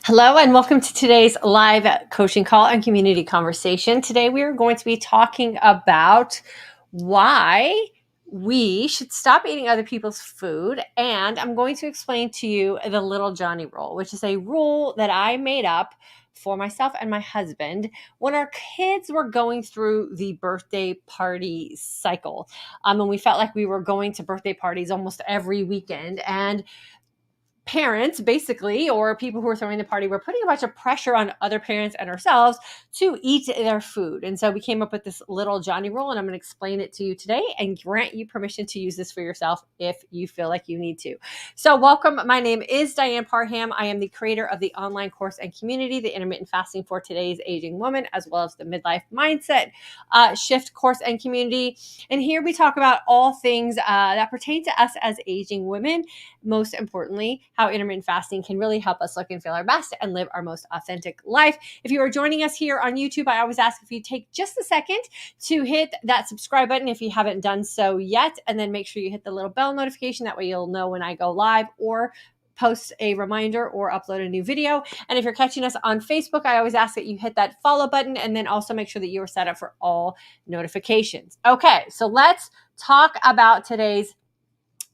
Hello, and welcome to today's live coaching call and community conversation. Today, we are going to be talking about why we should stop eating other people's food. And I'm going to explain to you the Little Johnny rule, which is a rule that I made up for myself and my husband when our kids were going through the birthday party cycle. And we felt like we were going to birthday parties almost every weekend. And parents basically, or people who are throwing the party, were putting a bunch of pressure on other parents and ourselves to eat their food. And so we came up with this Little Johnny rule, and I'm going to explain it to you today and grant you permission to use this for yourself if you feel like you need to. So welcome. My name is Diane Parham. I am the creator of the online course and community, the Intermittent Fasting for Today's Aging Woman, as well as the Midlife Mindset Shift course and community. And here we talk about all things that pertain to us as aging women. Most importantly, how intermittent fasting can really help us look and feel our best and live our most authentic life. If you are joining us here on YouTube, I always ask if you take just a second to hit that subscribe button if you haven't done so yet, and then make sure you hit the little bell notification. That way you'll know when I go live or post a reminder or upload a new video. And if you're catching us on Facebook, I always ask that you hit that follow button and then also make sure that you are set up for all notifications. Okay, so let's talk about today's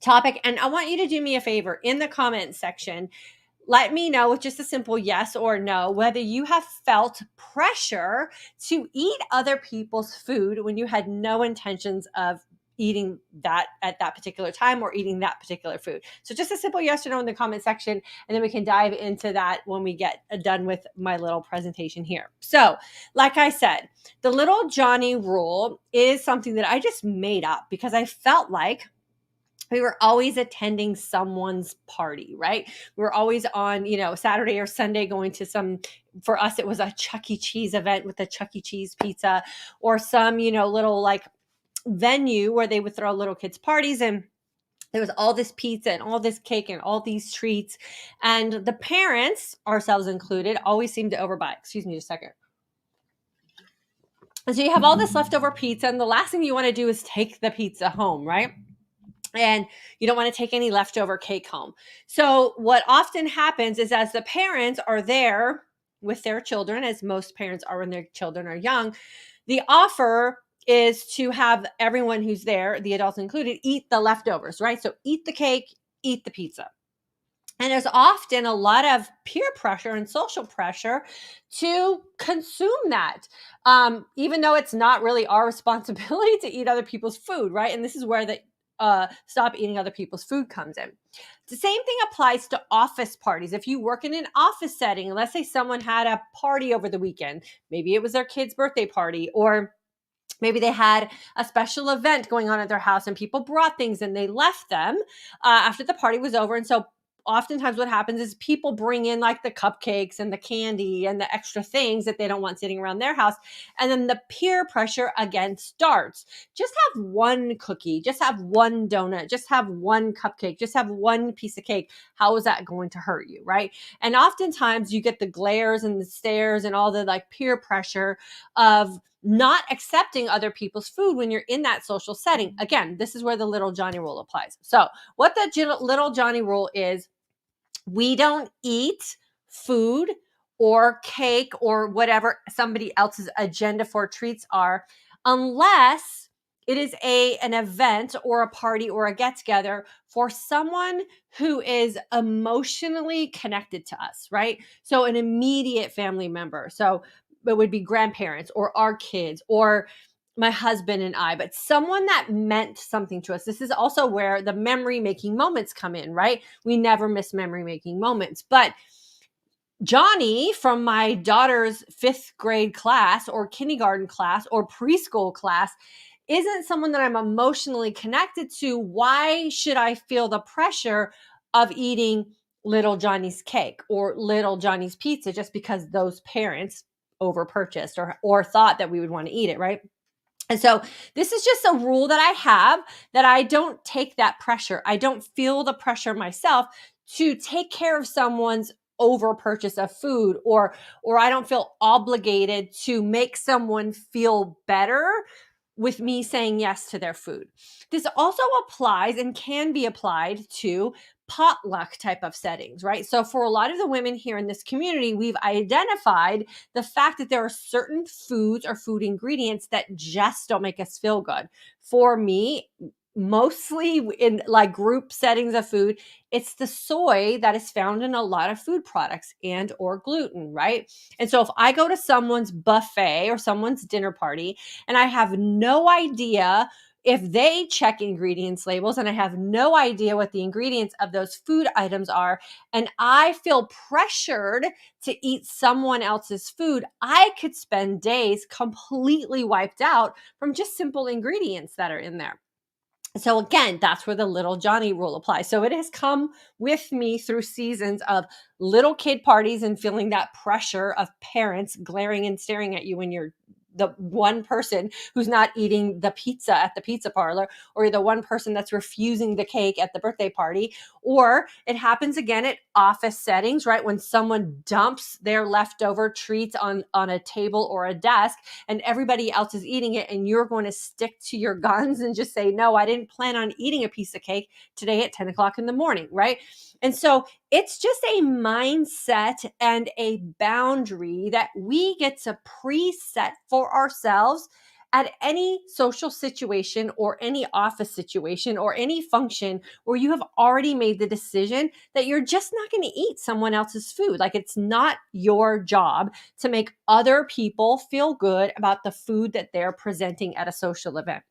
topic. And I want you to do me a favor in the comments section. Let me know with just a simple yes or no whether you have felt pressure to eat other people's food when you had no intentions of eating that at that particular time or eating that particular food. So just a simple yes or no in the comment section, and then we can dive into that when we get done with my little presentation here. So like I said, the Little Johnny rule is something that I just made up because I felt like we were always attending someone's party, right? We were always on, Saturday or Sunday going to for us, it was a Chuck E. Cheese event with a Chuck E. Cheese pizza, or some, little like venue where they would throw little kids parties, and there was all this pizza and all this cake and all these treats. And the parents, ourselves included, always seemed to overbuy. Excuse me just a second. And so you have all this leftover pizza, and the last thing you want to do is take the pizza home, right? And you don't want to take any leftover cake home. So what often happens is, as the parents are there with their children, as most parents are when their children are young, the offer is to have everyone who's there, the adults included, eat the leftovers, right? So eat the cake, eat the pizza. And there's often a lot of peer pressure and social pressure to consume that, even though it's not really our responsibility to eat other people's food, right? And this is where the stop eating other people's food comes in. The same thing applies to office parties. If you work in an office setting, let's say someone had a party over the weekend, maybe it was their kid's birthday party, or maybe they had a special event going on at their house and people brought things and they left them after the party was over. And so oftentimes what happens is people bring in like the cupcakes and the candy and the extra things that they don't want sitting around their house. And then the peer pressure again starts. Just have one cookie, just have one donut, just have one cupcake, just have one piece of cake. How is that going to hurt you, right? And oftentimes you get the glares and the stares and all the like peer pressure of not accepting other people's food when you're in that social setting. Again, this is where the Little Johnny rule applies. So what the Little Johnny rule is, we don't eat food or cake or whatever somebody else's agenda for treats are unless it is an event or a party or a get together for someone who is emotionally connected to us, right? So an immediate family member. So it would be grandparents or our kids or my husband and I, but someone that meant something to us. This is also where the memory making moments come in, right? We never miss memory making moments. But Johnny from my daughter's 5th grade class or kindergarten class or preschool class isn't someone that I'm emotionally connected to. Why should I feel the pressure of eating Little Johnny's cake or Little Johnny's pizza just because those parents over purchased or thought that we would want to eat it, right? And so this is just a rule that I have, that I don't take that pressure. I don't feel the pressure myself to take care of someone's over purchase of food, or I don't feel obligated to make someone feel better with me saying yes to their food. This also applies and can be applied to potluck type of settings, right? So for a lot of the women here in this community, we've identified the fact that there are certain foods or food ingredients that just don't make us feel good. For me, mostly in like group settings of food, it's the soy that is found in a lot of food products and or gluten, right? And so if I go to someone's buffet or someone's dinner party and I have no idea if they check ingredients labels and I have no idea what the ingredients of those food items are, and I feel pressured to eat someone else's food, I could spend days completely wiped out from just simple ingredients that are in there. So again, that's where the little Johnny rule applies. So it has come with me through seasons of little kid parties and feeling that pressure of parents glaring and staring at you when you're the one person who's not eating the pizza at the pizza parlor, or you're the one person that's refusing the cake at the birthday party. Or it happens again at office settings, right? When someone dumps their leftover treats on a table or a desk and everybody else is eating it, and you're going to stick to your guns and just say, no, I didn't plan on eating a piece of cake today at 10 o'clock in the morning, right? And so it's just a mindset and a boundary that we get to preset for ourselves at any social situation or any office situation or any function where you have already made the decision that you're just not going to eat someone else's food. Like, it's not your job to make other people feel good about the food that they're presenting at a social event.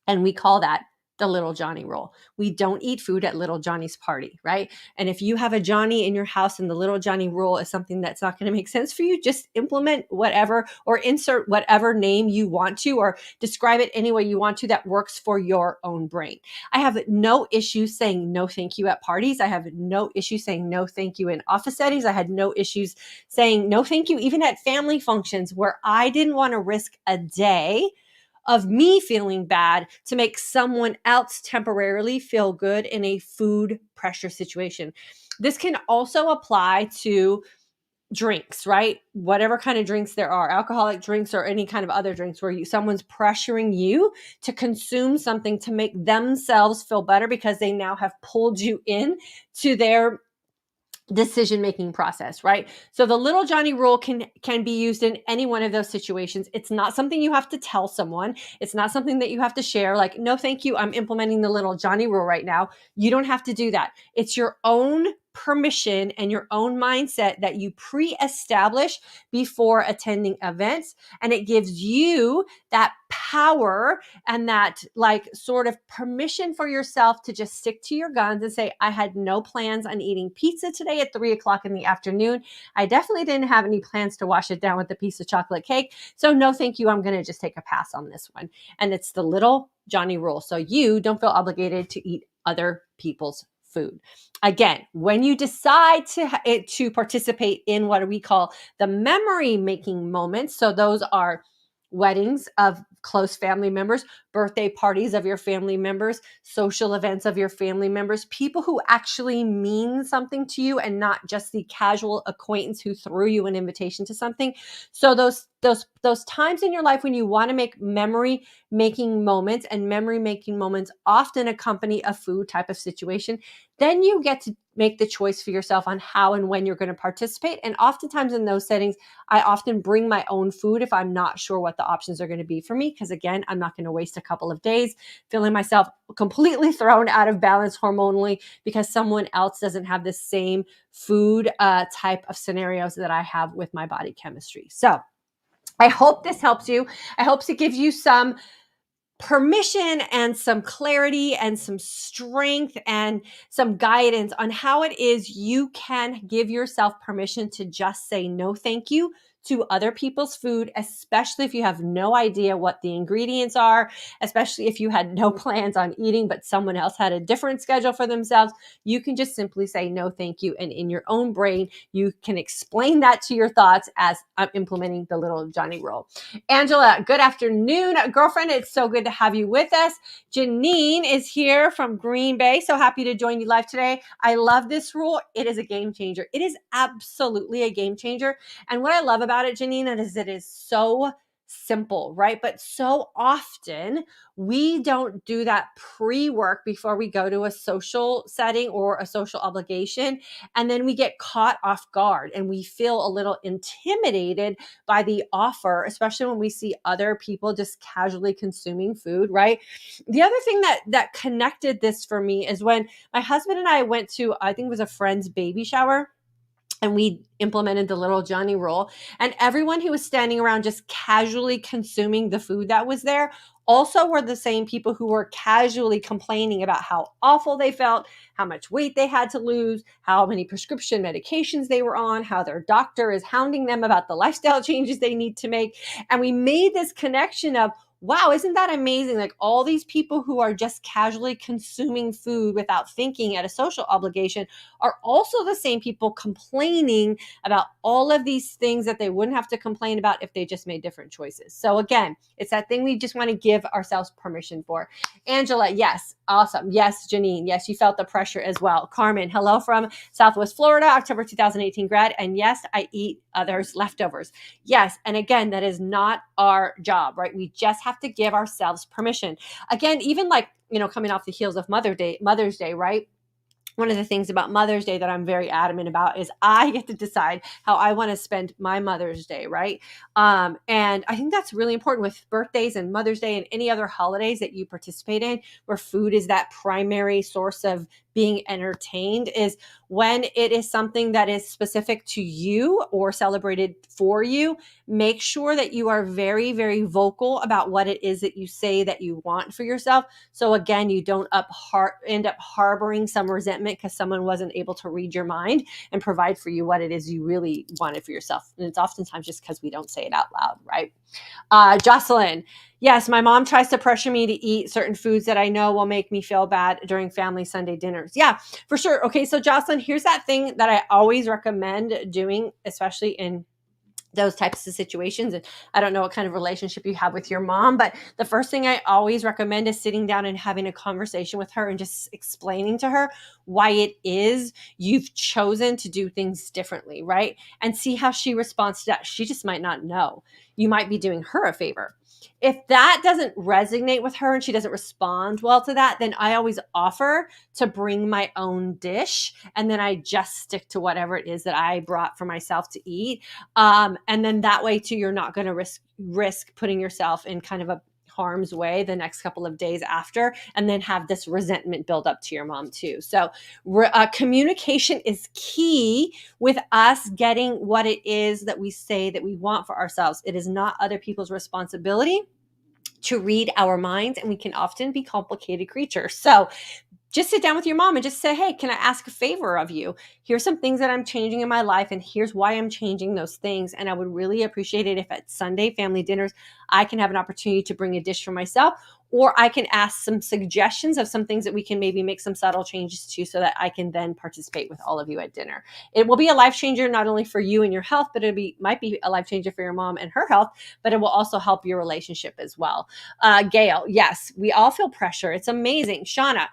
And we call that the little Johnny rule. We don't eat food at little Johnny's party, right? And if you have a Johnny in your house and the little Johnny rule is something that's not going to make sense for you, just implement whatever or insert whatever name you want to, or describe it any way you want to that works for your own brain. I have no issue saying no thank you at parties. I have no issue saying no thank you in office settings. I had no issues saying no thank you even at family functions where I didn't want to risk a day of me feeling bad to make someone else temporarily feel good in a food pressure situation. This can also apply to drinks, right? Whatever kind of drinks there are, alcoholic drinks or any kind of other drinks where someone's pressuring you to consume something to make themselves feel better because they now have pulled you in to their decision-making process, right? So the little Johnny rule can be used in any one of those situations. It's not something you have to tell someone. It's not something that you have to share. Like, no, thank you, I'm implementing the little Johnny rule right now. You don't have to do that. It's your own permission and your own mindset that you pre-establish before attending events. And it gives you that power and that like sort of permission for yourself to just stick to your guns and say, I had no plans on eating pizza today at 3 o'clock in the afternoon. I definitely didn't have any plans to wash it down with a piece of chocolate cake. So no, thank you. I'm going to just take a pass on this one. And it's the little Johnny rule. So you don't feel obligated to eat other people's food. Again, when you decide to participate in what we call the memory making moments, so those are weddings of close family members, birthday parties of your family members, social events of your family members, people who actually mean something to you and not just the casual acquaintance who threw you an invitation to something. So those times in your life when you want to make memory making moments, and memory making moments often accompany a food type of situation, then you get to make the choice for yourself on how and when you're going to participate. And oftentimes in those settings, I often bring my own food if I'm not sure what the options are going to be for me. Because again, I'm not going to waste a couple of days feeling myself completely thrown out of balance hormonally because someone else doesn't have the same food type of scenarios that I have with my body chemistry. So I hope this helps you. I hope it gives you some permission and some clarity and some strength and some guidance on how it is you can give yourself permission to just say no thank you to other people's food, especially if you have no idea what the ingredients are, especially if you had no plans on eating, but someone else had a different schedule for themselves. You can just simply say no thank you. And in your own brain, you can explain that to your thoughts as I'm implementing the little Johnny rule. Angela, good afternoon, girlfriend. It's so good to have you with us. Janine is here from Green Bay. So happy to join you live today. I love this rule. It is a game changer. It is absolutely a game changer. And what I love about it, Janine, is it is so simple, right? But so often we don't do that pre-work before we go to a social setting or a social obligation. And then we get caught off guard and we feel a little intimidated by the offer, especially when we see other people just casually consuming food, right? The other thing that connected this for me is when my husband and I went to, I think it was a friend's baby shower, and we implemented the little Johnny rule. And everyone who was standing around just casually consuming the food that was there also were the same people who were casually complaining about how awful they felt, how much weight they had to lose, how many prescription medications they were on, how their doctor is hounding them about the lifestyle changes they need to make. And we made this connection of, wow, isn't that amazing? Like all these people who are just casually consuming food without thinking at a social obligation are also the same people complaining about all of these things that they wouldn't have to complain about if they just made different choices. So again, it's that thing we just want to give ourselves permission for. Angela, yes, awesome. Yes, Janine, yes, you felt the pressure as well. Carmen, hello from Southwest Florida, October 2018 grad. And yes, I eat others' leftovers. Yes, and again, that is not our job, right? We just have to give ourselves permission. Again, even like, coming off the heels of Mother's Day, right? One of the things about Mother's Day that I'm very adamant about is I get to decide how I want to spend my Mother's Day, right? And I think that's really important with birthdays and Mother's Day and any other holidays that you participate in where food is that primary source of being entertained, is when it is something that is specific to you or celebrated for you, make sure that you are very, very vocal about what it is that you say that you want for yourself. So again, you don't end up harboring some resentment because someone wasn't able to read your mind and provide for you what it is you really wanted for yourself. And it's oftentimes just because we don't say it out loud, right? Jocelyn, yes, my mom tries to pressure me to eat certain foods that I know will make me feel bad during family Sunday dinners. Yeah, for sure. Okay, so Jocelyn, here's that thing that I always recommend doing, especially in those types of situations. And I don't know what kind of relationship you have with your mom, but the first thing I always recommend is sitting down and having a conversation with her and just explaining to her why it is you've chosen to do things differently, right? And see how she responds to that. She just might not know. You might be doing her a favor. If that doesn't resonate with her and she doesn't respond well to that, then I always offer to bring my own dish. And then I just stick to whatever it is that I brought for myself to eat. And then that way too, you're not going to risk putting yourself in kind of a harm's way the next couple of days after, and then have this resentment build up to your mom too. So communication is key with us getting what it is that we say that we want for ourselves. It is not other people's responsibility to read our minds, and we can often be complicated creatures. So just sit down with your mom and just say, hey, can I ask a favor of you? Here's some things that I'm changing in my life, and here's why I'm changing those things. And I would really appreciate it if at Sunday family dinners, I can have an opportunity to bring a dish for myself, or I can ask some suggestions of some things that we can maybe make some subtle changes to so that I can then participate with all of you at dinner. It will be a life changer, not only for you and your health, but might be a life changer for your mom and her health, but it will also help your relationship as well. Gail, yes, we all feel pressure. It's amazing. Shauna,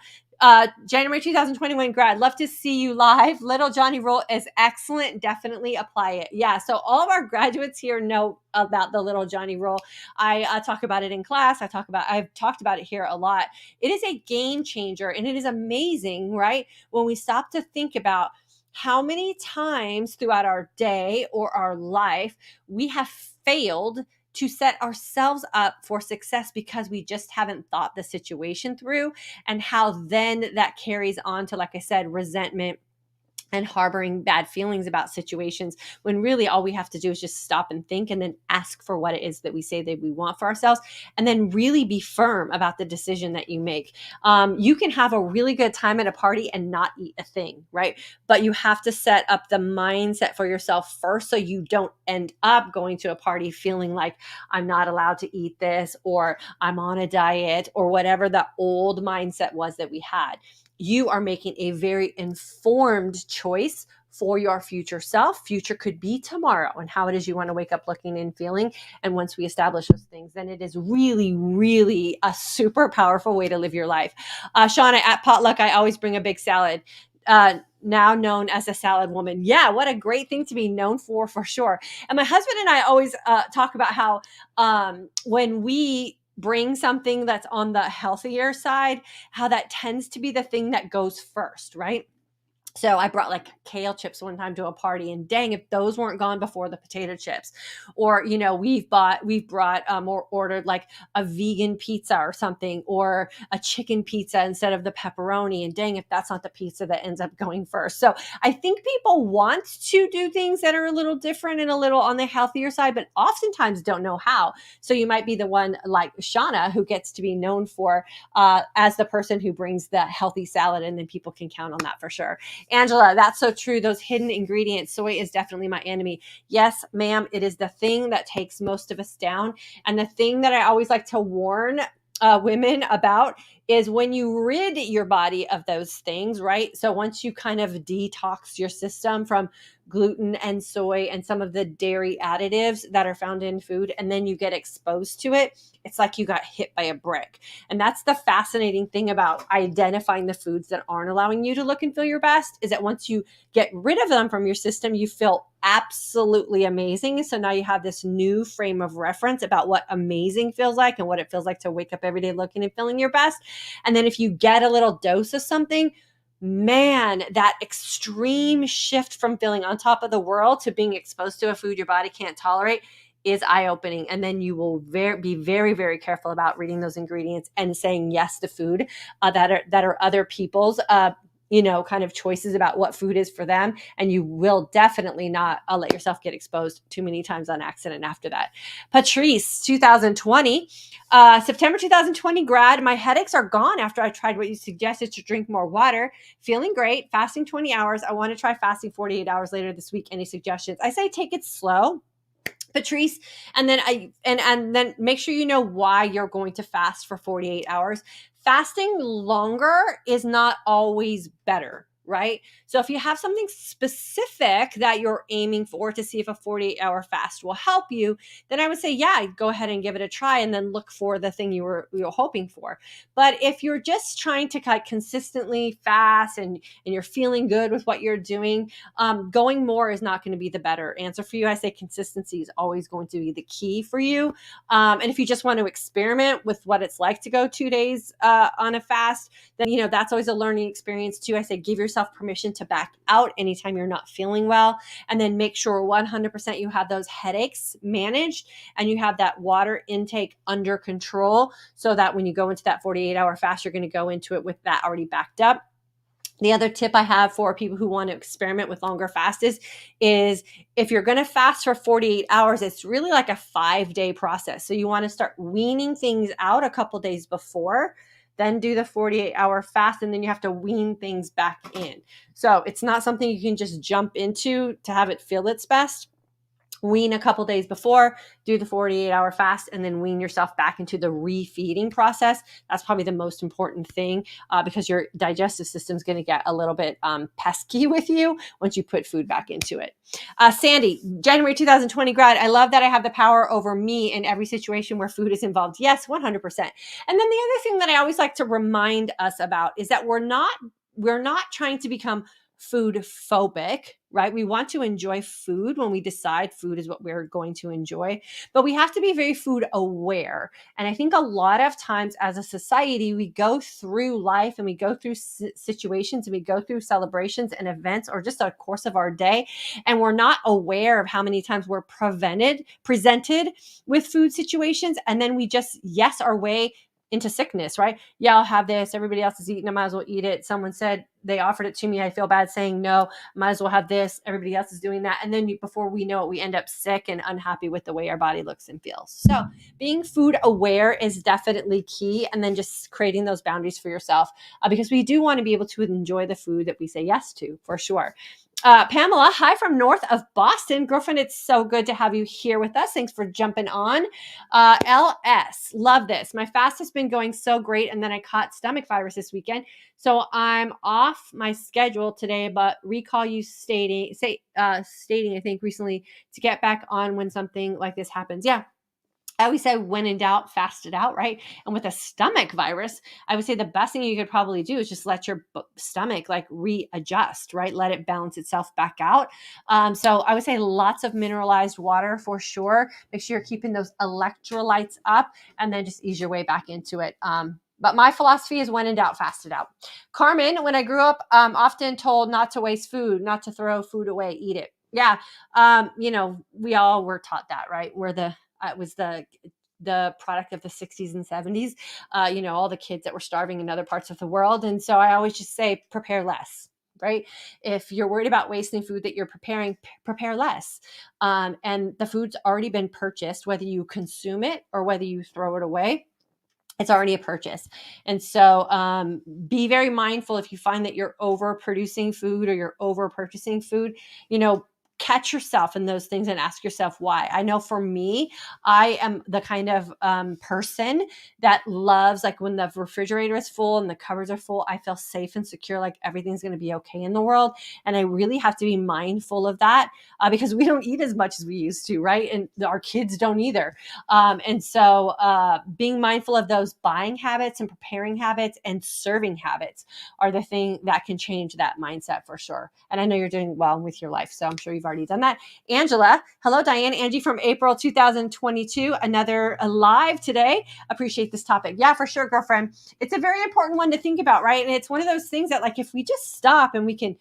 January 2021 grad, love to see you live. Little Johnny rule is excellent. Definitely apply it. Yeah. So all of our graduates here know about the Little Johnny rule. I talk about it in class. I've talked about it here a lot. It is a game changer, and it is amazing, right? When we stop to think about how many times throughout our day or our life we have failed to set ourselves up for success because we just haven't thought the situation through, and how then that carries on to, like I said, resentment and harboring bad feelings about situations, when really all we have to do is just stop and think, and then ask for what it is that we say that we want for ourselves, and then really be firm about the decision that you make. You can have a really good time at a party and not eat a thing, right? But you have to set up the mindset for yourself first, so you don't end up going to a party feeling like I'm not allowed to eat this, or I'm on a diet, or whatever the old mindset was that we had. You are making a very informed choice for your future self. Future could be tomorrow, and how it is you want to wake up looking and feeling. And once we establish those things, then it is really, really a super powerful way to live your life. Shauna, at potluck, I always bring a big salad. now known as a salad woman. Yeah, what a great thing to be known for sure. And my husband and I always talk about how when we bring something that's on the healthier side, how that tends to be the thing that goes first, right? So I brought like kale chips one time to a party, and dang, if those weren't gone before the potato chips. Or, we've brought or ordered like a vegan pizza or something, or a chicken pizza instead of the pepperoni. And dang, if that's not the pizza that ends up going first. So I think people want to do things that are a little different and a little on the healthier side, but oftentimes don't know how. So you might be the one like Shauna who gets to be known for as the person who brings the healthy salad, and then people can count on that for sure. Angela, that's so true. Those hidden ingredients. Soy is definitely my enemy. Yes, ma'am. It is the thing that takes most of us down. And the thing that I always like to warn women about is when you rid your body of those things, right? So once you kind of detox your system from gluten and soy and some of the dairy additives that are found in food, and then you get exposed to it, it's like you got hit by a brick. And that's the fascinating thing about identifying the foods that aren't allowing you to look and feel your best, is that once you get rid of them from your system, you feel absolutely amazing. So now you have this new frame of reference about what amazing feels like and what it feels like to wake up every day looking and feeling your best. And then if you get a little dose of something, man, that extreme shift from feeling on top of the world to being exposed to a food your body can't tolerate is eye-opening. And then you will be very, very careful about reading those ingredients and saying yes to food that are other people's kind of choices about what food is for them. And you will definitely not let yourself get exposed too many times on accident after that. Patrice, 2020, September 2020 grad. My headaches are gone after I tried what you suggested to drink more water. Feeling great. Fasting 20 hours. I want to try fasting 48 hours later this week. Any suggestions? I say take it slow, Patrice, and then and then make sure you know why you're going to fast for 48 hours. Fasting longer is not always better, right? So if you have something specific that you're aiming for to see if a 48-hour fast will help you, then I would say, yeah, go ahead and give it a try, and then look for the thing you were hoping for. But if you're just trying to consistently fast and you're feeling good with what you're doing, going more is not going to be the better answer for you. I say consistency is always going to be the key for you. And if you just want to experiment with what it's like to go 2 days on a fast, then, that's always a learning experience too. I say give yourself permission to back out anytime you're not feeling well, and then make sure 100% you have those headaches managed and you have that water intake under control, so that when you go into that 48-hour fast, you're going to go into it with that already backed up. The other tip I have for people who want to experiment with longer fasts is if you're going to fast for 48 hours, it's really like a 5-day process. So you want to start weaning things out a couple days before, then do the 48-hour fast, and then you have to wean things back in. So it's not something you can just jump into to have it feel its best. Wean a couple days before, do the 48-hour fast, and then wean yourself back into the refeeding process. That's probably the most important thing because your digestive system is going to get a little bit pesky with you once you put food back into it. Sandy, January 2020 grad. I love that I have the power over me in every situation where food is involved. Yes, 100%. And then the other thing that I always like to remind us about is that we're not trying to become food phobic, right? We want to enjoy food when we decide food is what we're going to enjoy, but we have to be very food aware. And I think a lot of times as a society, we go through life and we go through situations and we go through celebrations and events or just a course of our day, and we're not aware of how many times we're presented with food situations, and then we just yes our way into sickness, right? Yeah, I'll have this. Everybody else is eating. I might as well eat it. Someone said they offered it to me. I feel bad saying no. Might as well have this. Everybody else is doing that. And then before we know it, we end up sick and unhappy with the way our body looks and feels. So being food aware is definitely key. And then just creating those boundaries for yourself because we do want to be able to enjoy the food that we say yes to, for sure. Pamela, hi from north of Boston. Girlfriend, it's so good to have you here with us. Thanks for jumping on. LS, love this. My fast has been going so great, and then I caught stomach virus this weekend. So I'm off my schedule today, but recall you stating, I think recently, to get back on when something like this happens. Yeah. I always say when in doubt, fast it out, right? And with a stomach virus, I would say the best thing you could probably do is just let your stomach like readjust, right? Let it balance itself back out. So I would say lots of mineralized water for sure. Make sure you're keeping those electrolytes up, and then just ease your way back into it. But my philosophy is when in doubt, fast it out. Carmen, when I grew up, often told not to waste food, not to throw food away, eat it. Yeah. We all were taught that, right? It was the product of the 60s and 70s, all the kids that were starving in other parts of the world. And so I always just say, prepare less, right? If you're worried about wasting food that you're preparing, prepare less. And the food's already been purchased, whether you consume it or whether you throw it away. It's already a purchase. And so be very mindful if you find that you're overproducing food or you're over purchasing food, catch yourself in those things and ask yourself why. I know for me, I am the kind of person that loves, like, when the refrigerator is full and the cupboards are full, I feel safe and secure, like everything's going to be okay in the world. And I really have to be mindful of that because we don't eat as much as we used to, right? And our kids don't either. And so being mindful of those buying habits and preparing habits and serving habits are the thing that can change that mindset for sure. And I know you're doing well with your life, so I'm sure you've already done that. Angela, hello, Diane. Angie from April 2022, another live today. Appreciate this topic. Yeah, for sure, girlfriend. It's a very important one to think about, right? And it's one of those things that, like, if we just stop and we can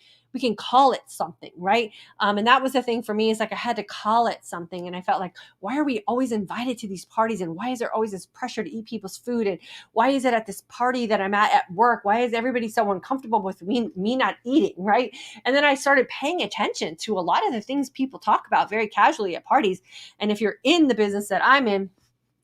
call it something, right? And that was the thing for me, is like I had to call it something. And I felt like, why are we always invited to these parties? And why is there always this pressure to eat people's food? And why is it at this party that I'm at work? Why is everybody so uncomfortable with me not eating, right? And then I started paying attention to a lot of the things people talk about very casually at parties. And if you're in the business that I'm in,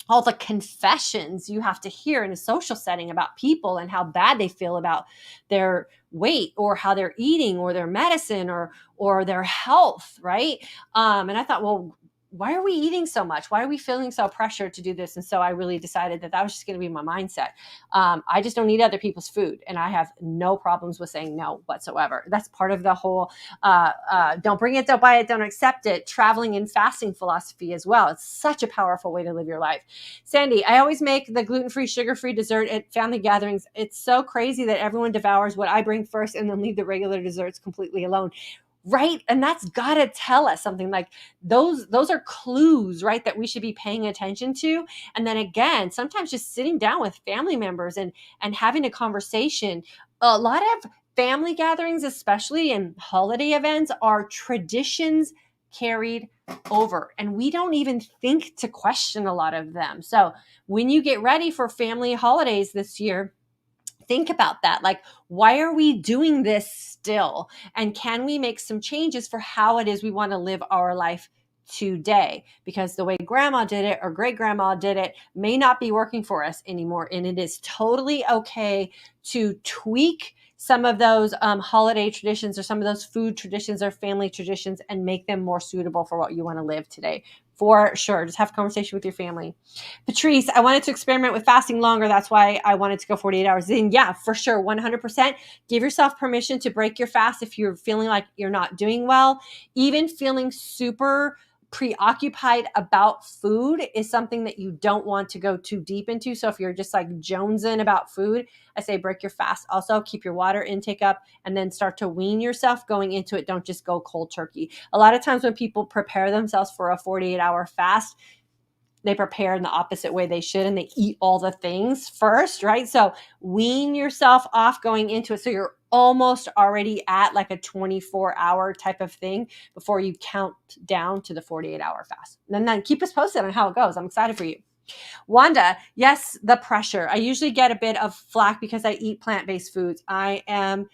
all the confessions you have to hear in a social setting about people and how bad they feel about their weight or how they're eating or their medicine or their health, right? And I thought, well, why are we eating so much? Why are we feeling so pressured to do this? And so I really decided that was just going to be my mindset. I just don't eat other people's food, and I have no problems with saying no whatsoever. That's part of the whole don't bring it, don't buy it, don't accept it, traveling and fasting philosophy as well. It's such a powerful way to live your life. Sandy, I always make the gluten-free, sugar-free dessert at family gatherings. It's so crazy that everyone devours what I bring first and then leave the regular desserts completely alone. Right? And that's got to tell us something. Like, those are clues, right, that we should be paying attention to. And then again, sometimes just sitting down with family members and having a conversation. A lot of family gatherings, especially in holiday events, are traditions carried over, and we don't even think to question a lot of them. So when you get ready for family holidays this year, think about that. Like, why are we doing this still? And can we make some changes for how it is we want to live our life today? Because the way grandma did it or great grandma did it may not be working for us anymore. And it is totally okay to tweak some of those holiday traditions or some of those food traditions or family traditions and make them more suitable for what you want to live today. For sure. Just have a conversation with your family. Patrice, I wanted to experiment with fasting longer. That's why I wanted to go 48 hours in. Yeah, for sure. 100%. Give yourself permission to break your fast if you're feeling like you're not doing well. Even feeling super preoccupied about food is something that you don't want to go too deep into. So if you're just like jonesing about food, I say break your fast. Also, keep your water intake up and then start to wean yourself going into it. Don't just go cold turkey. A lot of times when people prepare themselves for a 48-hour fast, they prepare in the opposite way they should, and they eat all the things first, right? So wean yourself off going into it. So you're almost already at like a 24-hour type of thing before you count down to the 48-hour fast. And then keep us posted on how it goes. I'm excited for you. Wanda, yes, the pressure. I usually get a bit of flack because I eat plant-based foods. I am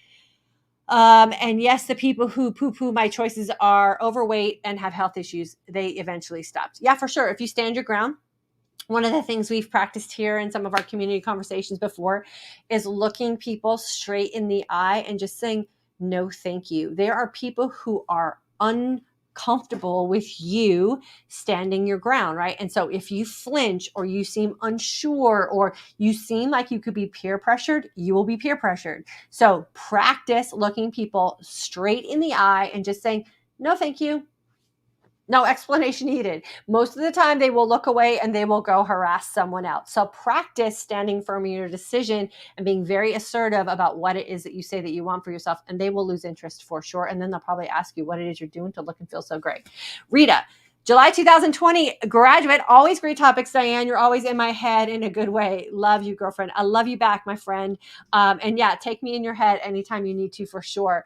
and yes, the people who poo-poo my choices are overweight and have health issues. They eventually stopped. Yeah, for sure. If you stand your ground, one of the things we've practiced here in some of our community conversations before is looking people straight in the eye and just saying, no, thank you. There are people who are uncomfortable with you standing your ground, right? And so if you flinch or you seem unsure or you seem like you could be peer pressured, you will be peer pressured. So practice looking people straight in the eye and just saying, no, thank you. No explanation needed. Most of the time, they will look away and they will go harass someone else. So practice standing firm in your decision and being very assertive about what it is that you say that you want for yourself, and they will lose interest for sure. And then they'll probably ask you what it is you're doing to look and feel so great. Rita, July 2020 graduate. Always great topics, Diane. You're always in my head in a good way. Love you, girlfriend. I love you back, my friend. And yeah, take me in your head anytime you need to, for sure.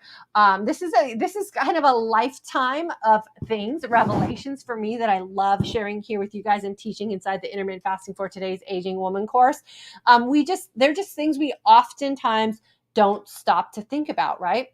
This is kind of a lifetime of things, revelations for me that I love sharing here with you guys and teaching inside the Intermittent Fasting for Today's Aging Woman course. They're just things we oftentimes don't stop to think about, right?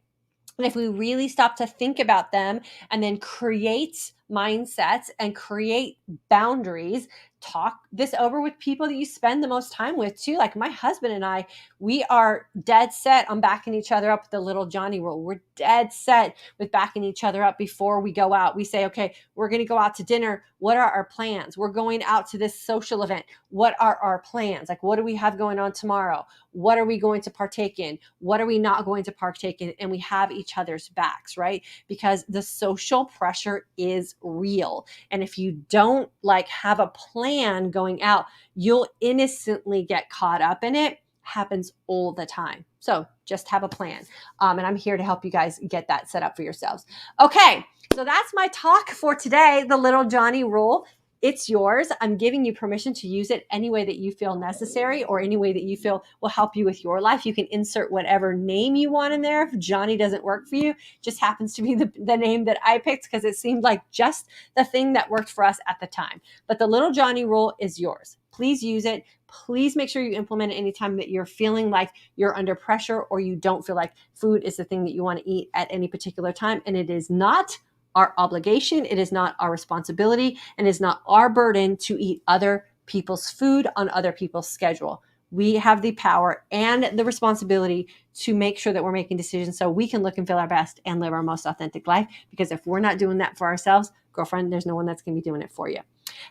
And if we really stop to think about them and then create mindsets and create boundaries, talk this over with people that you spend the most time with too. Like my husband and I, we are dead set on backing each other up with the little Johnny rule. We're dead set with backing each other up before we go out. We say, okay, we're going to go out to dinner. What are our plans? We're going out to this social event. What are our plans? Like, what do we have going on tomorrow? What are we going to partake in? What are we not going to partake in? And we have each other's backs, right? Because the social pressure is real. And if you don't like have a plan going out, you'll innocently get caught up in it. Happens all the time. So just have a plan. And I'm here to help you guys get that set up for yourselves. Okay. So that's my talk for today. The little Johnny rule. It's yours. I'm giving you permission to use it any way that you feel necessary or any way that you feel will help you with your life. You can insert whatever name you want in there. If Johnny doesn't work for you, just happens to be the name that I picked because it seemed like just the thing that worked for us at the time. But the little Johnny rule is yours. Please use it. Please make sure you implement it anytime that you're feeling like you're under pressure or you don't feel like food is the thing that you want to eat at any particular time. And it is not our obligation. It is not our responsibility, and it's not our burden to eat other people's food on other people's schedule. We have the power and the responsibility to make sure that we're making decisions so we can look and feel our best and live our most authentic life. Because if we're not doing that for ourselves, girlfriend, there's no one that's going to be doing it for you.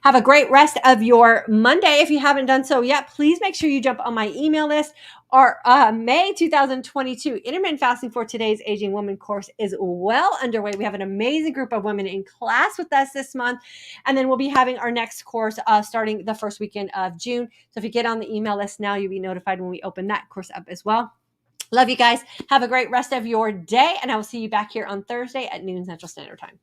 Have a great rest of your Monday. If you haven't done so yet, please make sure you jump on my email list. Our May 2022 Intermittent Fasting for Today's Aging Woman course is well underway. We have an amazing group of women in class with us this month. And then we'll be having our next course starting the first weekend of June. So if you get on the email list now, you'll be notified when we open that course up as well. Love you guys. Have a great rest of your day. And I will see you back here on Thursday at noon Central Standard Time.